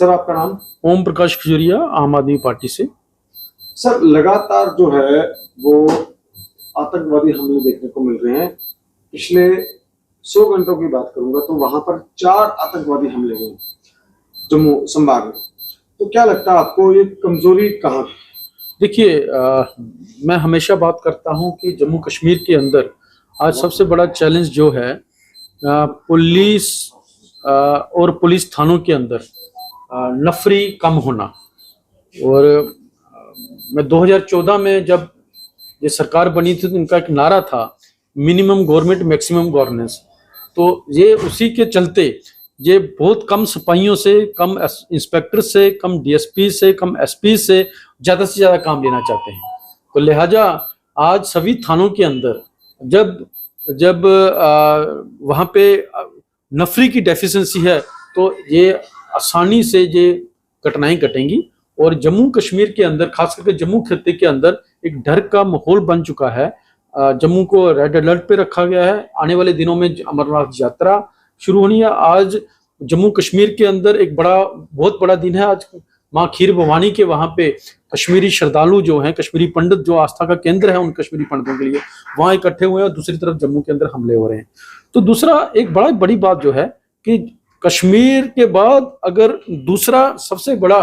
Sir आपका नाम? ओम प्रकाश खजुरिया, आम आदमी पार्टी से। सर लगातार जो है वो आतंकवादी हमले देखने को मिल रहे हैं। पिछले 100 घंटों की बात करूंगा तो वहां पर 4 आतंकवादी हमले हुए जम्मू संभाग में। तो क्या लगता है आपको, ये कमजोरी कहाँ? देखिए, मैं हमेशा बात करता हूं कि जम्मू कश्मीर के अंदर आज सबसे बड़ा चैलेंज जो है पुलिस और पुलिस थानों के अंदर नफरी कम होना। और मैं 2014 में जब ये सरकार बनी थी तो इनका एक नारा था मिनिमम गवर्नमेंट मैक्सिमम गवर्नेंस। तो ये उसी के चलते ये बहुत कम सिपाहियों से, कम इंस्पेक्टर से, कम डीएसपी से, कम एसपी से ज़्यादा काम लेना चाहते हैं। तो लिहाजा आज सभी थानों के अंदर जब वहाँ पे नफरी की डेफिशिएंसी है तो ये आसानी से ये घटनाएं घटेंगी। और जम्मू कश्मीर के अंदर, खास करके जम्मू खित्ते के अंदर एक डर का माहौल बन चुका है। जम्मू को रेड अलर्ट पे रखा गया है। आने वाले दिनों में अमरनाथ यात्रा शुरू होनी है। आज जम्मू कश्मीर के अंदर एक बहुत बड़ा दिन है। आज माँ खीर भवानी के वहां पे कश्मीरी श्रद्धालु जो हैं, कश्मीरी पंडित जो आस्था का केंद्र है उन कश्मीरी पंडितों के लिए वहां इकट्ठे हुए हैं, और दूसरी तरफ जम्मू के अंदर हमले हो रहे हैं। तो दूसरा एक बड़ी बात जो है कि कश्मीर के बाद अगर दूसरा सबसे बड़ा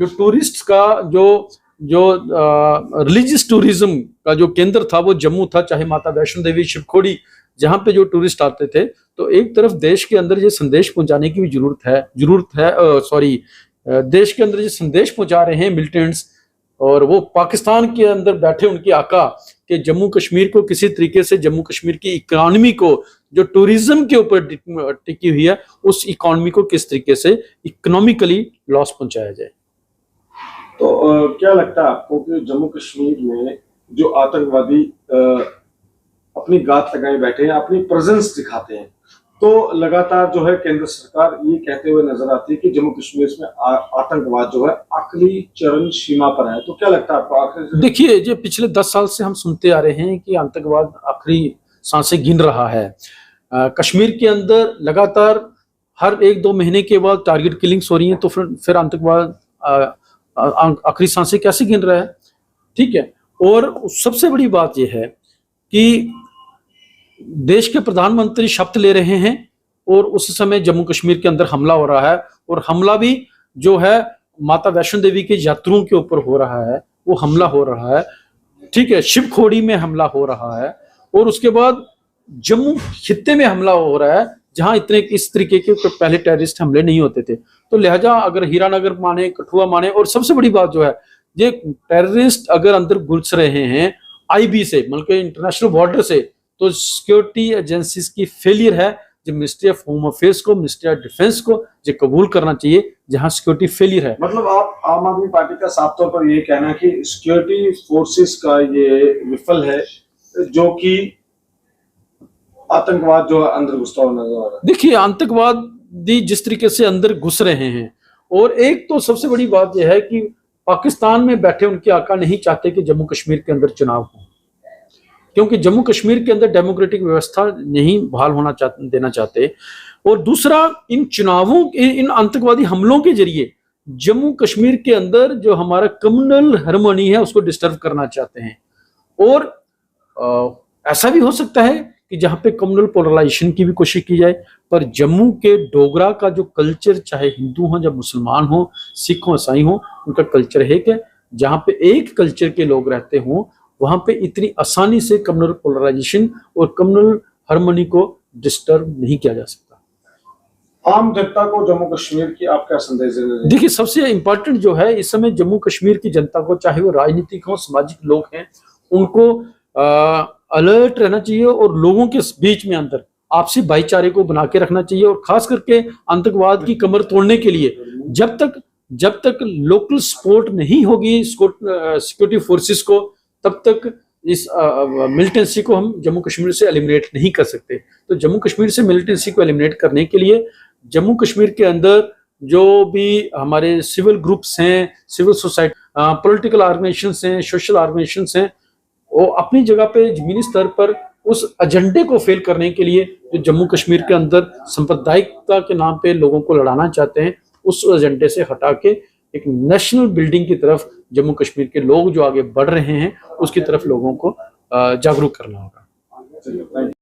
जो टूरिस्ट का जो रिलीजियस टूरिज्म का जो केंद्र था वो जम्मू था, चाहे माता वैष्णो देवी, शिवखोड़ी, जहां पे जो टूरिस्ट आते थे। तो एक तरफ देश के अंदर ये संदेश पहुंचाने की भी जरूरत है देश के अंदर ये संदेश पहुंचा रहे हैं मिलिटेंट्स, और वो पाकिस्तान के अंदर बैठे उनके आका कि जम्मू कश्मीर को किसी तरीके से, जम्मू कश्मीर की इकोनॉमी को जो टूरिज्म के ऊपर टिकी हुई है, उस इकोनॉमी को किस तरीके से इकोनॉमिकली लॉस पहुंचाया जाए। तो क्या लगता है आपको कि जम्मू कश्मीर में जो आतंकवादी अपनी गात लगाए बैठे हैं, अपनी प्रेजेंस दिखाते हैं, तो लगातार जो है केंद्र सरकार ये कहते हुए नजर आती है कि जम्मू कश्मीर में आतंकवाद जो है आखिरी चरम सीमा पर है। तो क्या लगता है आपको? देखिए, ये पिछले 10 साल से हम सुनते आ रहे हैं कि आतंकवाद आखिरी सांसें गिन रहा है। कश्मीर के अंदर लगातार हर 1-2 महीने के बाद टारगेट किलिंग्स हो रही हैं, तो फिर आतंकवाद आखिरी सांसें कैसे गिन रहा है? ठीक है। और सबसे बड़ी बात यह है कि देश के प्रधानमंत्री शपथ ले रहे हैं और उस समय जम्मू कश्मीर के अंदर हमला हो रहा है, और हमला भी जो है माता वैष्णो देवी के यात्रियों के ऊपर हो रहा है, वो हमला हो रहा है। ठीक है, शिवखोड़ी में हमला हो रहा है, और उसके बाद जम्मू खित्ते में हमला हो रहा है जहां इस तरीके के पहले टेररिस्ट हमले नहीं होते थे। तो लिहाजा अगर हीरानगर माने, कठुआ माने, और सबसे बड़ी बात जो है ये टेररिस्ट अगर अंदर घुस रहे हैं आईबी से, मतलब इंटरनेशनल बॉर्डर से, तो सिक्योरिटी एजेंसीज की फेलियर है। जो मिनिस्ट्री ऑफ होम अफेयर्स को, मिनिस्ट्री ऑफ डिफेंस को ये कबूल करना चाहिए जहां सिक्योरिटी फेलियर है। मतलब आप आम आदमी पार्टी का साफ तौर पर ये कहना है कि सिक्योरिटी फोर्सेस का ये विफल है जो कि आतंकवाद जो अंदर घुसता हुआ नजर आ रहा है। देखिए, आतंकवादी जिस तरीके से अंदर घुस रहे हैं, और एक तो सबसे बड़ी बात यह है कि पाकिस्तान में बैठे उनके आका नहीं चाहते कि जम्मू कश्मीर के अंदर चुनाव हो, क्योंकि जम्मू कश्मीर के अंदर डेमोक्रेटिक व्यवस्था नहीं बहाल देना चाहते। और दूसरा, इन चुनावों, इन आतंकवादी हमलों के जरिए जम्मू कश्मीर के अंदर जो हमारा कम्युनल हार्मनी है उसको डिस्टर्ब करना चाहते हैं। और ऐसा भी हो सकता है कि जहां पे कम्युनल पोलराइजेशन की भी कोशिश की जाए, पर जम्मू के डोगरा का जो कल्चर, चाहे हिंदू हो, या मुसलमान हो, सिख हो, ईसाई हो, उनका कल्चर है कि जहां पे एक कल्चर के लोग रहते हों वहां पे इतनी आसानी से कम्युनल पोलराइजेशन और कम्युनल हार्मनी को डिस्टर्ब नहीं किया जा सकता। आम जनता को जम्मू कश्मीर की आप क्या संदेश देना चाहेंगे? देखिए, सबसे इंपॉर्टेंट जो है इस समय जम्मू कश्मीर की जनता को, चाहे वो राजनीतिक हो, सामाजिक लोग हैं, उनको अलर्ट रहना चाहिए, और लोगों के बीच में अंदर आपसी भाईचारे को बना के रखना चाहिए। और खास करके आतंकवाद की कमर तोड़ने के लिए जब तक लोकल सपोर्ट नहीं होगी सिक्योरिटी फोर्सेस को, तब तक इस मिलिटेंसी को हम जम्मू कश्मीर से एलिमिनेट नहीं कर सकते। तो जम्मू कश्मीर से मिलिटेंसी को एलिमिनेट करने के लिए जम्मू कश्मीर के अंदर जो भी हमारे सिविल ग्रुप्स हैं, सिविल सोसाइटी, पॉलिटिकल ऑर्गेनाइजेशंस हैं, सोशल ऑर्गेनाइजेशंस हैं, वो अपनी जगह पे जमीनी स्तर पर उस एजेंडे को फेल करने के लिए जो जम्मू कश्मीर के अंदर सांप्रदायिकता के नाम पे लोगों को लड़ाना चाहते हैं, उस एजेंडे से हटा के एक नेशनल बिल्डिंग की तरफ जम्मू कश्मीर के लोग जो आगे बढ़ रहे हैं उसकी तरफ लोगों को जागरूक करना होगा। चलिए,